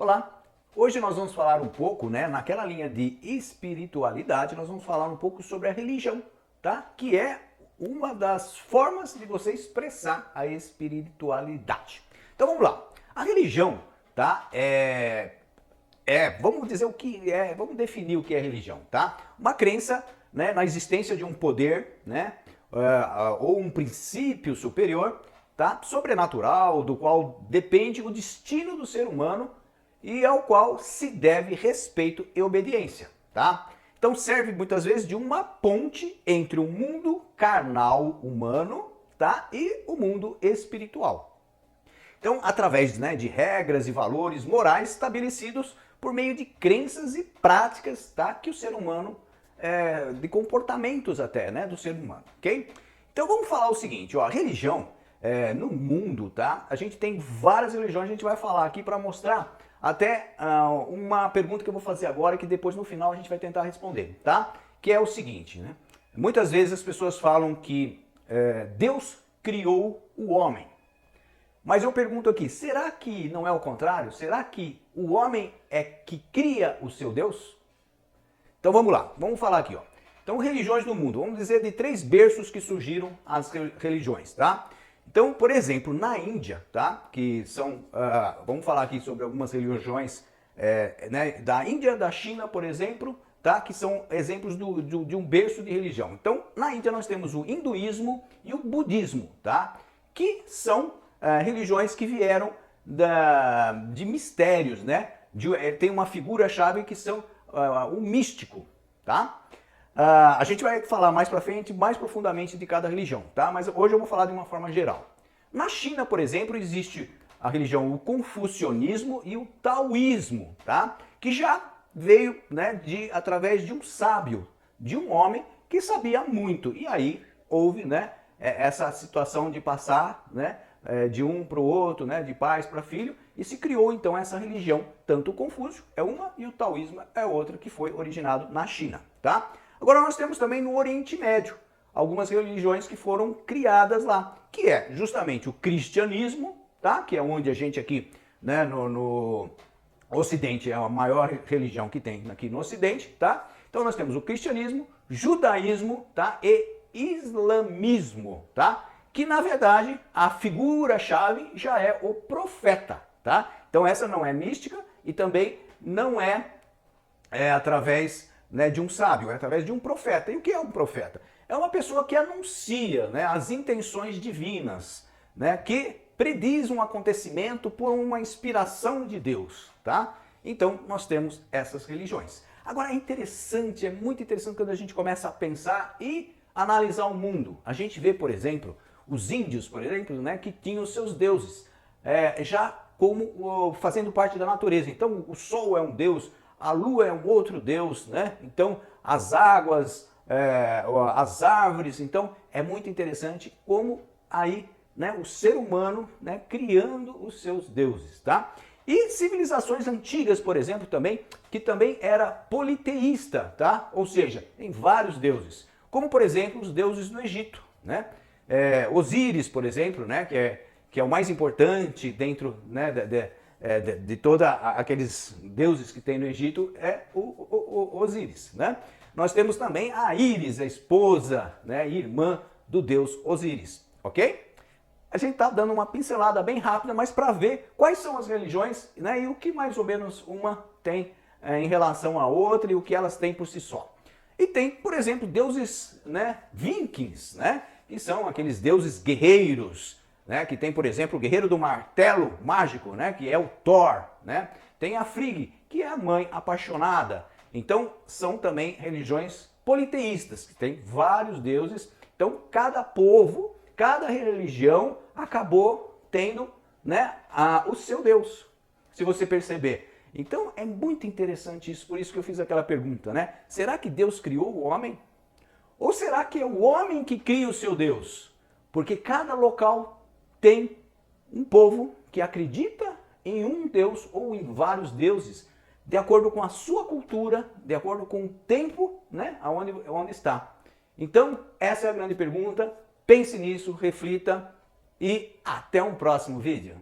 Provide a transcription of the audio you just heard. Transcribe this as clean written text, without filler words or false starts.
Olá! Hoje nós vamos falar um pouco, naquela linha de espiritualidade, nós vamos falar um pouco sobre a religião, tá? Que é uma das formas de você expressar a espiritualidade. Então vamos lá. A religião, tá? Vamos dizer o que é, vamos definir o que é religião, tá? Uma crença, né, na existência de um poder, né, ou um princípio superior, tá? Sobrenatural, do qual depende o destino do ser humano e ao qual se deve respeito e obediência, tá? Então serve muitas vezes de uma ponte entre o mundo carnal humano, tá? E o mundo espiritual. Então, através, né, de regras e valores morais estabelecidos por meio de crenças e práticas, tá? Que o ser humano, de comportamentos até, né, do ser humano, ok? Então vamos falar o seguinte, ó, a religião, no mundo, tá? A gente tem várias religiões, a gente vai falar aqui para mostrar até uma pergunta que eu vou fazer agora, que depois no final a gente vai tentar responder, tá? Que é o seguinte, né? Muitas vezes as pessoas falam que Deus criou o homem. Mas eu pergunto aqui, será que não é o contrário? Será que o homem é que cria o seu Deus? Então vamos lá, vamos falar aqui, ó. Então religiões no mundo, vamos dizer de 3 berços que surgiram as religiões, tá? Então, por exemplo, na Índia, tá? Que são, vamos falar aqui sobre algumas religiões né, da Índia, da China, por exemplo, tá? Que são exemplos de um berço de religião. Então, na Índia nós temos o hinduísmo e o budismo, tá? Que são religiões que vieram de mistérios, né? Tem uma figura-chave que são o místico, tá? A gente vai falar mais pra frente, mais profundamente de cada religião, tá? Mas hoje eu vou falar de uma forma geral. Na China, por exemplo, existe a religião, o confucionismo e o taoísmo, tá? Que já veio, né, através de um sábio, de um homem que sabia muito. E aí houve, né, essa situação de passar, né, de um para o outro, né, de pais para filho, e se criou então essa religião. Tanto o Confúcio é uma e o taoísmo é outra, que foi originado na China, tá? Agora nós temos também no Oriente Médio algumas religiões que foram criadas lá, que é justamente o cristianismo, tá? Que é onde a gente aqui, né, no Ocidente é a maior religião que tem aqui no Ocidente, tá? Então nós temos o cristianismo, judaísmo, tá? E islamismo, tá? Que na verdade a figura-chave já é o profeta, tá? Então essa não é mística e também não é através, né, de um sábio, é através de um profeta. E o que é um profeta? É uma pessoa que anuncia, né, as intenções divinas, né, que prediz um acontecimento por uma inspiração de Deus, tá? Então nós temos essas religiões. Agora é interessante, é muito interessante quando a gente começa a pensar e analisar o mundo. A gente vê, por exemplo, os índios, por exemplo, né, que tinham os seus deuses, já como fazendo parte da natureza. Então o sol é um deus, a lua é um outro deus, né? Então as águas, as árvores. Então é muito interessante como aí, né, o ser humano, né, criando os seus deuses, tá? E civilizações antigas, por exemplo, também, que também era politeísta, tá? Ou seja, tem vários deuses, como por exemplo os deuses do Egito, né? Osíris, por exemplo, né, que é o mais importante dentro, né, de todos aqueles deuses que tem no Egito, é o Osíris, né? Nós temos também a Íris, a esposa, né, irmã do deus Osíris, ok? A gente está dando uma pincelada bem rápida, mas para ver quais são as religiões, né, e o que mais ou menos uma tem em relação à outra e o que elas têm por si só. E tem, por exemplo, deuses, né, vikings, né, que são aqueles deuses guerreiros, né, que tem, por exemplo, o guerreiro do martelo mágico, né, que é o Thor, né? Tem a Frigg, que é a mãe apaixonada. Então, são também religiões politeístas, que tem vários deuses. Então, cada povo, cada religião acabou tendo, né, o seu Deus, se você perceber. Então, é muito interessante isso, por isso que eu fiz aquela pergunta, né? Será que Deus criou o homem? Ou será que é o homem que cria o seu Deus? Porque cada local tem um povo que acredita em um Deus ou em vários deuses, de acordo com a sua cultura, de acordo com o tempo, né, onde está. Então, essa é a grande pergunta. Pense nisso, reflita e até um próximo vídeo.